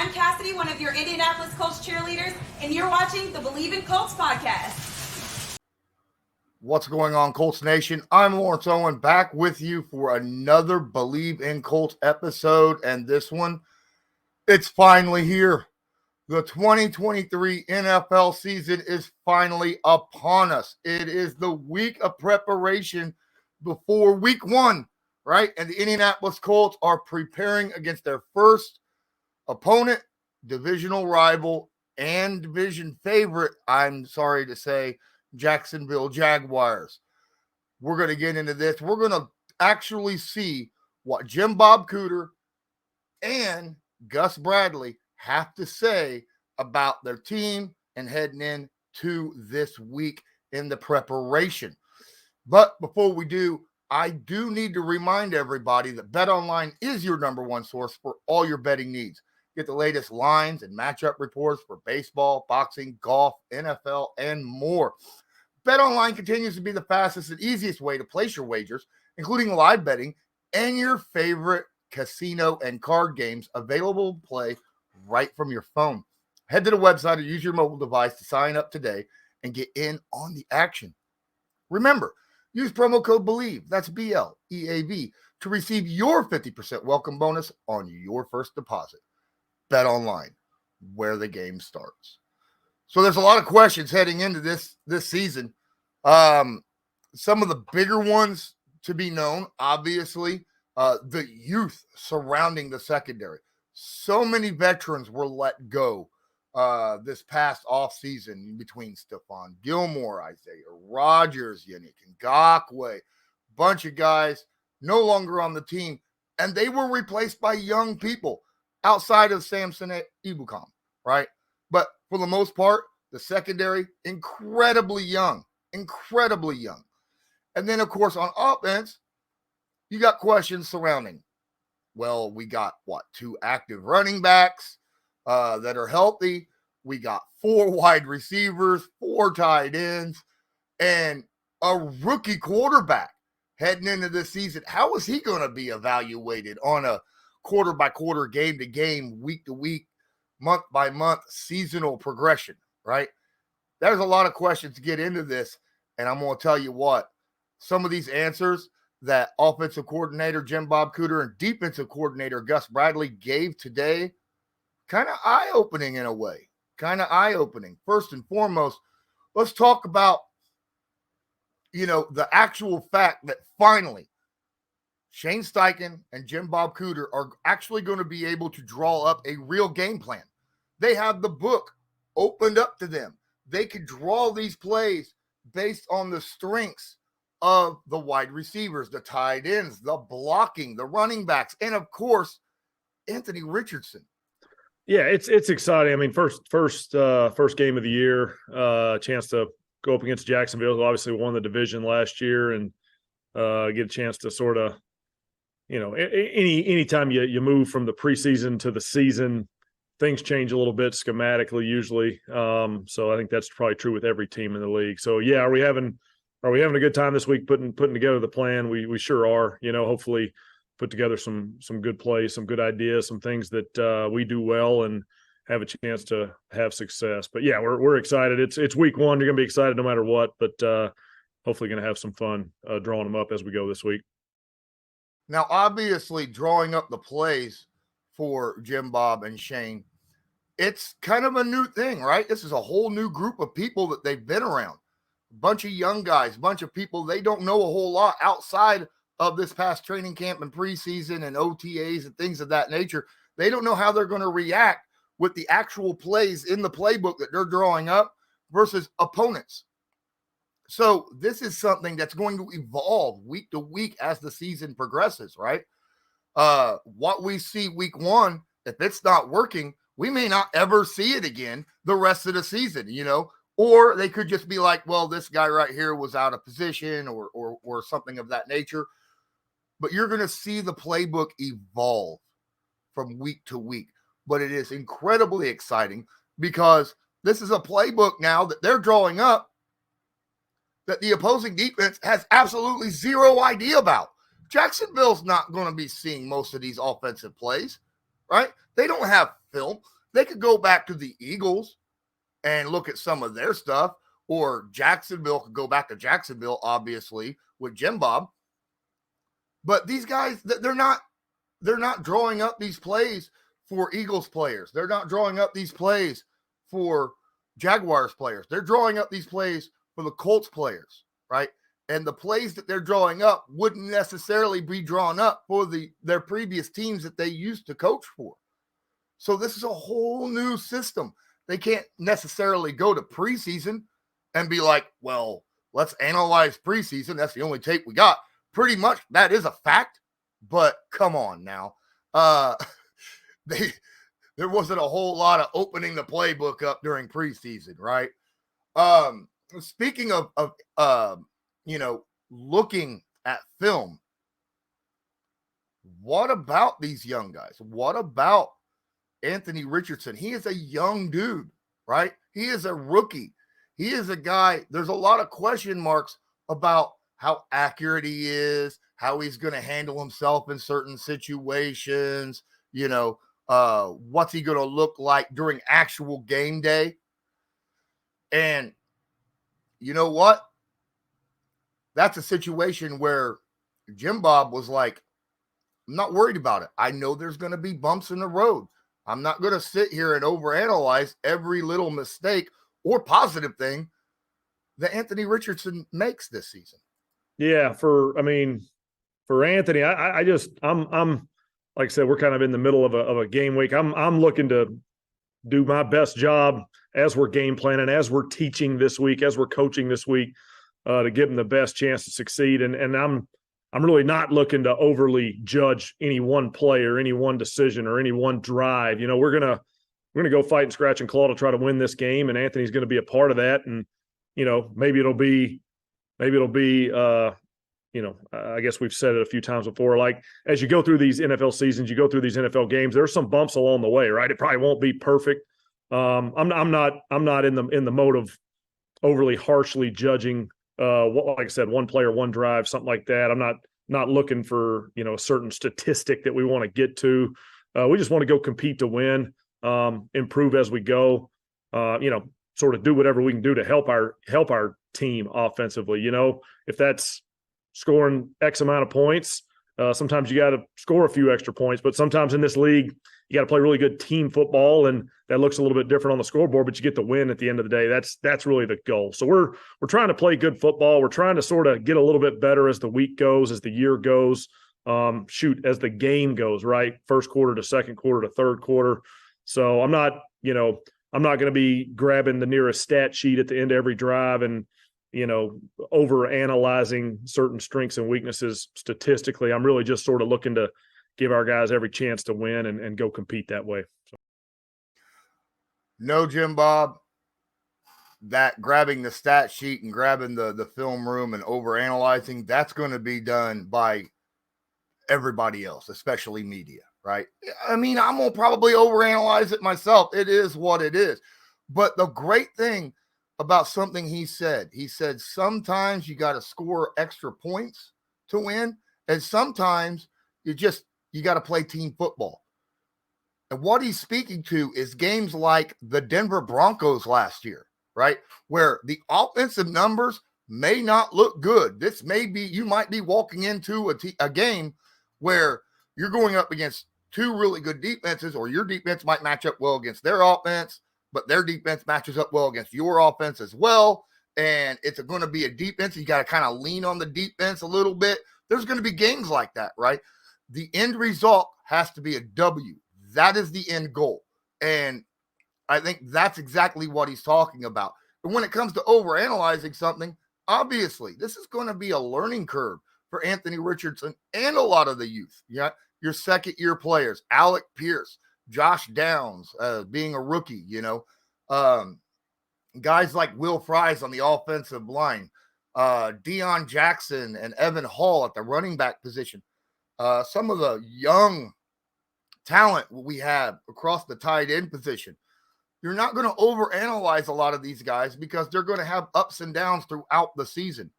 I'm Cassidy, one of your Indianapolis Colts cheerleaders, and you're watching the Believe in Colts podcast. What's going on, Colts Nation? I'm Lawrence Owen, back with you for another Believe in Colts episode, and this one, it's finally here. The 2023 NFL season is finally upon us. It is the week of preparation before week one, right? And the Indianapolis Colts are preparing against their first opponent, divisional rival, and division favorite, I'm sorry to say, Jacksonville Jaguars. We're going to get into this. We're going to actually see what Jim Bob Cooter and Gus Bradley have to say about their team and heading into this week in the preparation. But before we do, I do need to remind everybody that BetOnline is your number one source for all your betting needs. Get the latest lines and matchup reports for baseball, boxing, golf, NFL, and more. BetOnline continues to be the fastest and easiest way to place your wagers, including live betting and your favorite casino and card games available to play right from your phone. Head to the website or use your mobile device to sign up today and get in on the action. Remember, use promo code BELIEVE, that's BLEAV, to receive your 50% welcome bonus on your first deposit. BetOnline, where the game starts. So there's a lot of questions heading into this season. Some of the bigger ones to be known, obviously, the youth surrounding the secondary. So many veterans were let go this past offseason between Stephon Gilmore, Isaiah Rodgers, Yannick Ngakoue, bunch of guys no longer on the team, and they were replaced by young people outside of Samson Ebukam, right? But for the most part, the secondary, incredibly young. And then, of course, on offense, you got questions surrounding, well, we got, two active running backs that are healthy. We got 4 wide receivers, 4 tight ends, and a rookie quarterback heading into this season. How is he going to be evaluated on a quarter-by-quarter, game-to-game, week-to-week, month-by-month seasonal progression, right? There's a lot of questions to get into this, and I'm going to tell you what, some of these answers that offensive coordinator Jim Bob Cooter and defensive coordinator Gus Bradley gave today, kind of eye-opening in a way, First and foremost, let's talk about, the actual fact that finally Shane Steichen and Jim Bob Cooter are actually going to be able to draw up a real game plan. They have the book opened up to them. They could draw these plays based on the strengths of the wide receivers, the tight ends, the blocking, the running backs, and of course, Anthony Richardson. Yeah, it's exciting. I mean, first game of the year, chance to go up against Jacksonville, who obviously won the division last year, and get a chance to sort of, anytime you move from the preseason to the season, things change a little bit schematically usually. So I think that's probably true with every team in the league. So yeah, are we having a good time this week putting together the plan? We sure are. Hopefully put together some good plays, some good ideas, some things that we do well and have a chance to have success. But yeah, we're excited. It's week one. You're gonna be excited no matter what, but hopefully gonna have some fun drawing them up as we go this week. Now, obviously, drawing up the plays for Jim Bob and Shane, it's kind of a new thing, right? This is a whole new group of people that they've been around. A bunch of young guys, a bunch of people they don't know a whole lot outside of this past training camp and preseason and OTAs and things of that nature. They don't know how they're going to react with the actual plays in the playbook that they're drawing up versus opponents. So this is something that's going to evolve week to week as the season progresses, right? What we see week one, if it's not working, we may not ever see it again the rest of the season, or they could just be like, well, this guy right here was out of position or something of that nature. But you're going to see the playbook evolve from week to week. But it is incredibly exciting because this is a playbook now that they're drawing up that the opposing defense has absolutely zero idea about. Jacksonville's not going to be seeing most of these offensive plays, right? They don't have film. They could go back to the Eagles and look at some of their stuff, or Jacksonville could go back to Jacksonville, obviously, with Jim Bob. But these guys, they're not drawing up these plays for Eagles players. They're not drawing up these plays for Jaguars players. They're drawing up these plays for the Colts players, right? And the plays that they're drawing up wouldn't necessarily be drawn up for their previous teams that they used to coach for. So this is a whole new system. They can't necessarily go to preseason and be like, well, let's analyze preseason. That's the only tape we got. Pretty much that is a fact, but come on now. There wasn't a whole lot of opening the playbook up during preseason, right? Speaking of looking at film, what about these young guys? What about Anthony Richardson? He is a young dude, right? He is a rookie. He is a guy. There's a lot of question marks about how accurate he is, how he's going to handle himself in certain situations, what's he going to look like during actual game day. And you know what? That's a situation where Jim Bob was like, I'm not worried about it. I know there's going to be bumps in the road. I'm not going to sit here and overanalyze every little mistake or positive thing that Anthony Richardson makes this season. Yeah, for Anthony, I'm like I said, we're kind of in the middle of a game week. I'm looking to do my best job as we're game planning, as we're teaching this week, as we're coaching this week, to give them the best chance to succeed. And I'm really not looking to overly judge any one play or any one decision or any one drive. We're gonna go fight and scratch and claw to try to win this game, and Anthony's going to be a part of that. And maybe it'll be. I guess we've said it a few times before. Like, as you go through these NFL seasons, you go through these NFL games, there's some bumps along the way, right? It probably won't be perfect. I'm not in the mode of overly harshly judging. Like I said, one player, one drive, something like that. I'm not looking for a certain statistic that we want to get to. We just want to go compete to win, improve as we go. Sort of do whatever we can do to help our team offensively. If that's scoring X amount of points, sometimes you got to score a few extra points, but sometimes in this league, you got to play really good team football, and that looks a little bit different on the scoreboard, but you get the win at the end of the day. That's really the goal. So we're trying to play good football. We're trying to sort of get a little bit better as the week goes, as the year goes, as the game goes, right? First quarter to second quarter to third quarter. So I'm not going to be grabbing the nearest stat sheet at the end of every drive and, over analyzing certain strengths and weaknesses statistically. I'm really just sort of looking to give our guys every chance to win and go compete that way. So. No, Jim Bob, that grabbing the stat sheet and grabbing the film room and overanalyzing, that's going to be done by everybody else, especially media, right? I'm going to probably overanalyze it myself. It is what it is. But the great thing about something he said sometimes you got to score extra points to win, and sometimes you got to play team football. And what he's speaking to is games like the Denver Broncos last year, right? Where the offensive numbers may not look good. You might be walking into a game where you're going up against two really good defenses, or your defense might match up well against their offense, but their defense matches up well against your offense as well. And it's going to be a defense. You got to kind of lean on the defense a little bit. There's going to be games like that, right? The end result has to be a W. That is the end goal. And I think that's exactly what he's talking about. And when it comes to overanalyzing something, obviously, this is going to be a learning curve for Anthony Richardson and a lot of the youth. Yeah, your second-year players, Alec Pierce, Josh Downs, being a rookie, guys like Will Fries on the offensive line, Deion Jackson and Evan Hall at the running back position. Some of the young talent we have across the tight end position. You're not going to overanalyze a lot of these guys because they're going to have ups and downs throughout the season.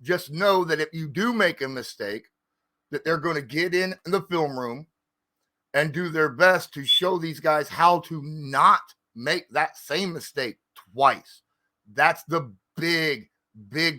Just know that if you do make a mistake, that they're going to get in the film room and do their best to show these guys how to not make that same mistake twice. That's the big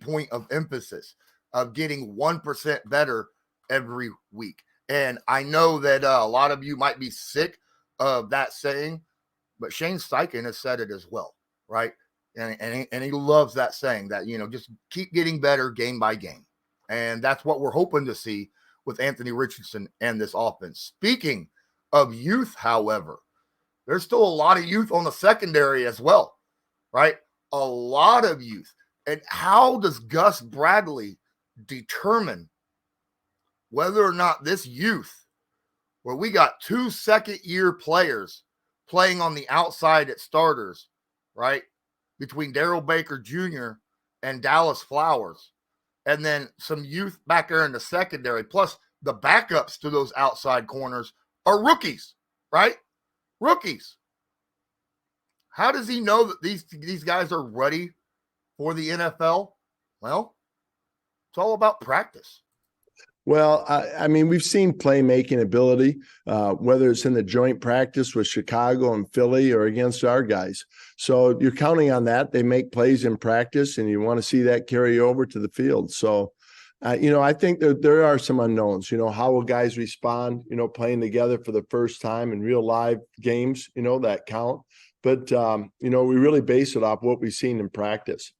point of emphasis of getting 1% better every week. And I know that a lot of you might be sick of that saying, but Shane Steichen has said it as well, right? And he loves that saying that, just keep getting better game by game. And that's what we're hoping to see with Anthony Richardson and this offense. Speaking of youth, however, there's still a lot of youth on the secondary as well, right? A lot of youth. And how does Gus Bradley determine whether or not this youth, where we got 2 second-year players playing on the outside at starters, right, between Darrell Baker Jr. and Dallas Flowers, and then some youth back there in the secondary, plus the backups to those outside corners are rookies, right? Rookies. How does he know that these guys are ready for the NFL? Well, it's all about practice. Well, I mean, we've seen playmaking ability, whether it's in the joint practice with Chicago and Philly or against our guys. So you're counting on that. They make plays in practice, and you want to see that carry over to the field. So, I think that there are some unknowns. How will guys respond, playing together for the first time in real live games, that count. But, we really base it off what we've seen in practice.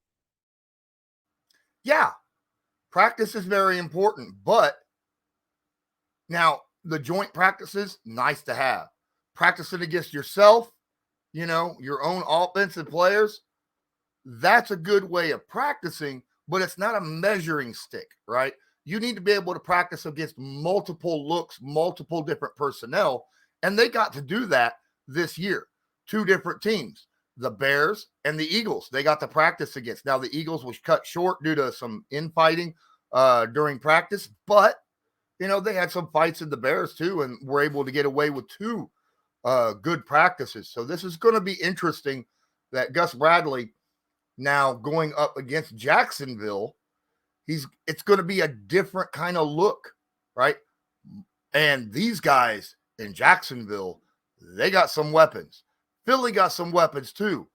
Yeah. Practice is very important, but now the joint practices, nice to have. Practicing against yourself, your own offensive players, that's a good way of practicing, but it's not a measuring stick, right? You need to be able to practice against multiple looks, multiple different personnel, and they got to do that this year. 2 different teams. The Bears and the Eagles, they got to practice against. Now, the Eagles was cut short due to some infighting during practice, but, they had some fights in the Bears too, and were able to get away with 2 good practices. So this is going to be interesting that Gus Bradley now going up against Jacksonville, it's going to be a different kind of look, right? And these guys in Jacksonville, they got some weapons. Philly got some weapons too.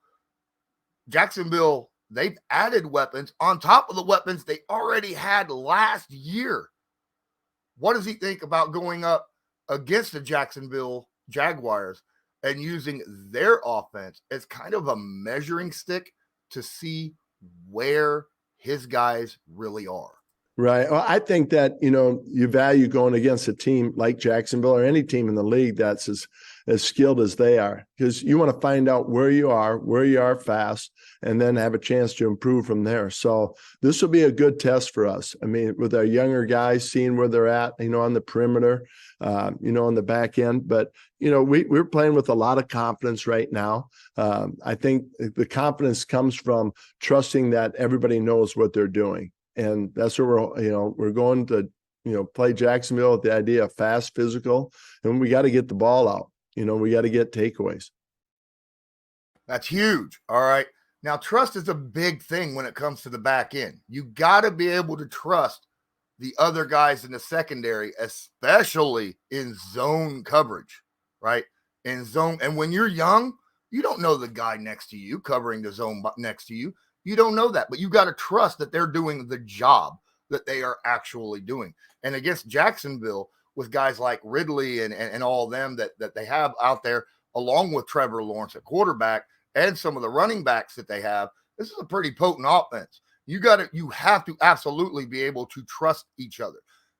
Jacksonville, they've added weapons on top of the weapons they already had last year. What does he think about going up against the Jacksonville Jaguars and using their offense as kind of a measuring stick to see where his guys really are? Right. Well, I think that, you value going against a team like Jacksonville or any team in the league that's as skilled as they are, because you want to find out where you are fast, and then have a chance to improve from there. So this will be a good test for us. I mean, with our younger guys, seeing where they're at, on the perimeter, on the back end. But, we're playing with a lot of confidence right now. I think the confidence comes from trusting that everybody knows what they're doing. And that's where we're going to, play Jacksonville with the idea of fast, physical, and we got to get the ball out. We got to get takeaways. That's huge. All right. Now, trust is a big thing when it comes to the back end. You got to be able to trust the other guys in the secondary, especially in zone coverage, right? In zone. And when you're young, you don't know the guy next to you covering the zone next to you. You don't know that, but you got to trust that they're doing the job that they are actually doing. And against Jacksonville, with guys like Ridley and all of them that they have out there, along with Trevor Lawrence at quarterback and some of the running backs that they have, this is a pretty potent offense. You have to absolutely be able to trust each other.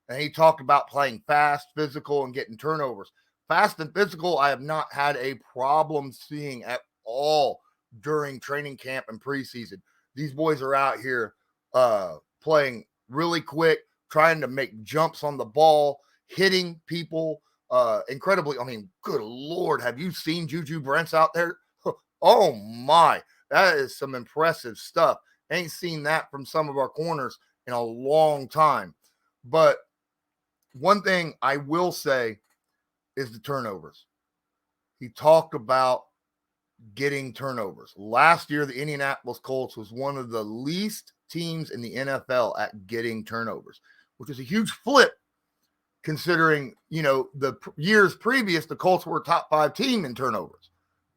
And he talked about playing fast, physical, and getting turnovers. Fast and physical, I have not had a problem seeing at all during training camp and preseason. These boys are out here playing really quick, trying to make jumps on the ball, hitting people incredibly. I mean, good Lord, have you seen Juju Brents out there? Oh, my. That is some impressive stuff. Ain't seen that from some of our corners in a long time. But one thing I will say is the turnovers. He talked about getting turnovers. Last year, the Indianapolis Colts was one of the least teams in the NFL at getting turnovers, which is a huge flip considering, the years previous, the Colts were a top 5 team in turnovers,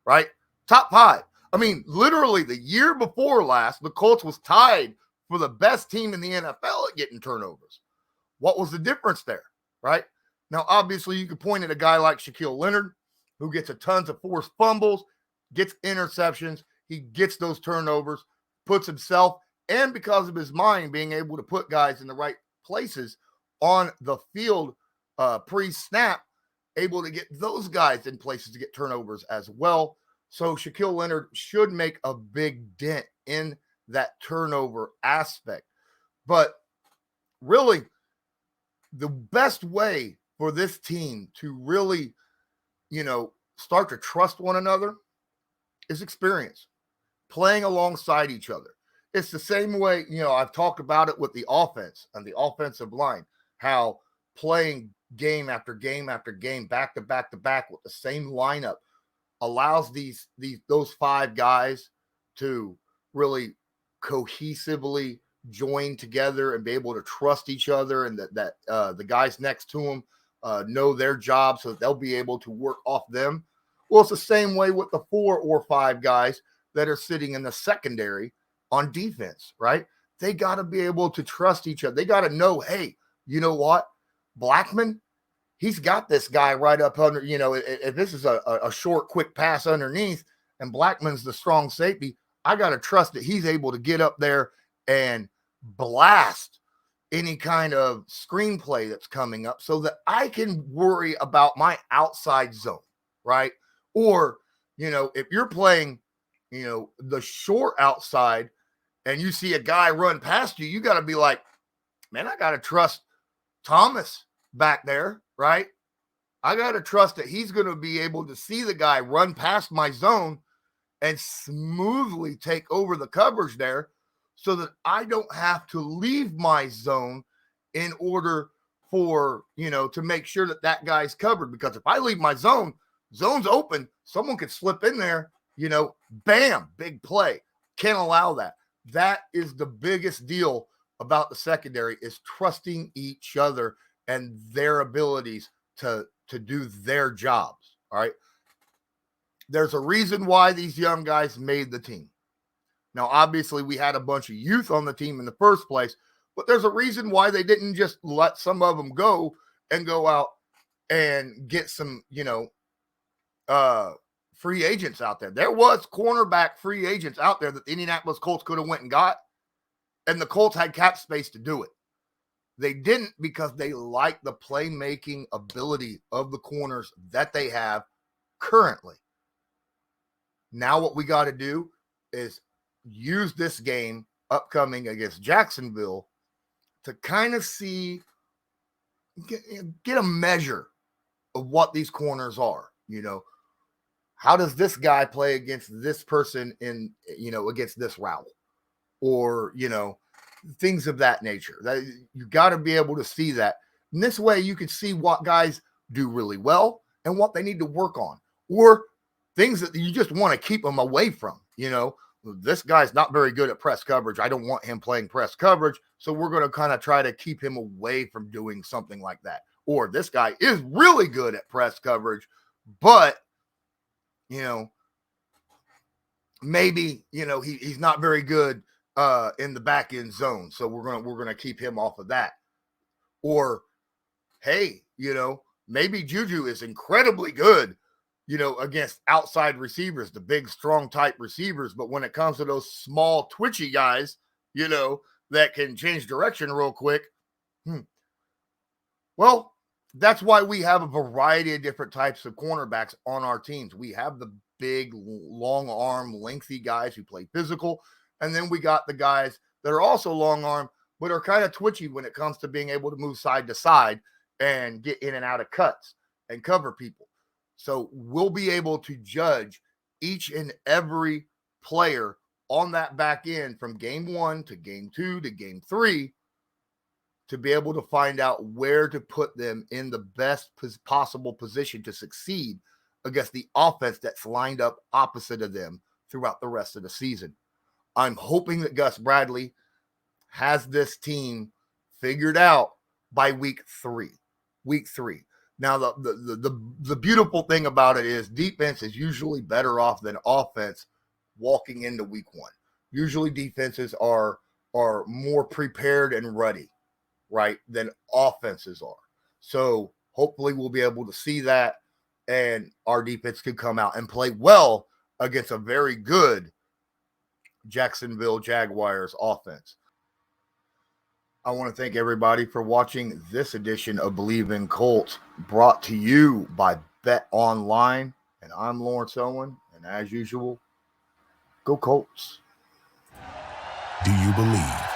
right? Top 5. I mean, literally the year before last, the Colts was tied for the best team in the NFL at getting turnovers. What was the difference there, right? Now, obviously, you could point at a guy like Shaquille Leonard, who gets a tons of forced fumbles, gets interceptions, he gets those turnovers, puts himself, and because of his mind, being able to put guys in the right places on the field pre-snap, able to get those guys in places to get turnovers as well. So Shaquille Leonard should make a big dent in that turnover aspect. But really, the best way for this team to really, start to trust one another is experience, playing alongside each other. It's the same way, I've talked about it with the offense and the offensive line, how playing game after game after game, back to back to back with the same lineup allows those 5 guys to really cohesively join together and be able to trust each other, and that the guys next to them know their job so that they'll be able to work off them. Well, it's the same way with the 4 or 5 guys that are sitting in the secondary on defense, right? They got to be able to trust each other. They got to know, hey, you know what? Blackman, he's got this guy right up under, if this is a short, quick pass underneath and Blackman's the strong safety, I got to trust that he's able to get up there and blast any kind of screenplay that's coming up so that I can worry about my outside zone, right? Or, if you're playing, the short outside and you see a guy run past you, you got to be like, man, I got to trust Thomas back there, right? I got to trust that he's going to be able to see the guy run past my zone and smoothly take over the coverage there so that I don't have to leave my zone in order for, to make sure that that guy's covered. Because if I leave my zone's open, someone could slip in there, bam, big play. Can't allow that. That is the biggest deal about the secondary, is trusting each other and their abilities to do their jobs. All right. There's a reason why these young guys made the team. Now, obviously, we had a bunch of youth on the team in the first place, but there's a reason why they didn't just let some of them go and go out and get some, free agents out there. There was cornerback free agents out there that the Indianapolis Colts could have went and got, and the Colts had cap space to do it. They didn't, because they like the playmaking ability of the corners that they have currently. Now what we got to do is use this game upcoming against Jacksonville to kind of get a measure of what these corners are. How does this guy play against this person against this route, or, things of that nature. That you got to be able to see that. And this way you can see what guys do really well and what they need to work on, or things that you just want to keep them away from. This guy's not very good at press coverage. I don't want him playing press coverage. So we're going to kind of try to keep him away from doing something like that. Or this guy is really good at press coverage, but, maybe, he's not very good in the back end zone. So we're going to keep him off of that. Or, hey, maybe Juju is incredibly good, against outside receivers, the big, strong type receivers. But when it comes to those small, twitchy guys, that can change direction real quick. Well, that's why we have a variety of different types of cornerbacks on our teams. We have the big, long arm, lengthy guys who play physical. And then we got the guys that are also long arm, but are kind of twitchy when it comes to being able to move side to side and get in and out of cuts and cover people. So we'll be able to judge each and every player on that back end from game 1 to game 2 to game 3 to be able to find out where to put them in the best possible position to succeed against the offense that's lined up opposite of them throughout the rest of the season. I'm hoping that Gus Bradley has this team figured out by week 3. week 3. Now, the beautiful thing about it is defense is usually better off than offense walking into week 1. Usually defenses are more prepared and ready, right, than offenses are. So hopefully we'll be able to see that, and our defense could come out and play well against a very good Jacksonville Jaguars offense. I want to thank everybody for watching this edition of Believe in Colts, brought to you by Bet Online. And I'm Lawrence Owen. And as usual, go Colts. Do you believe?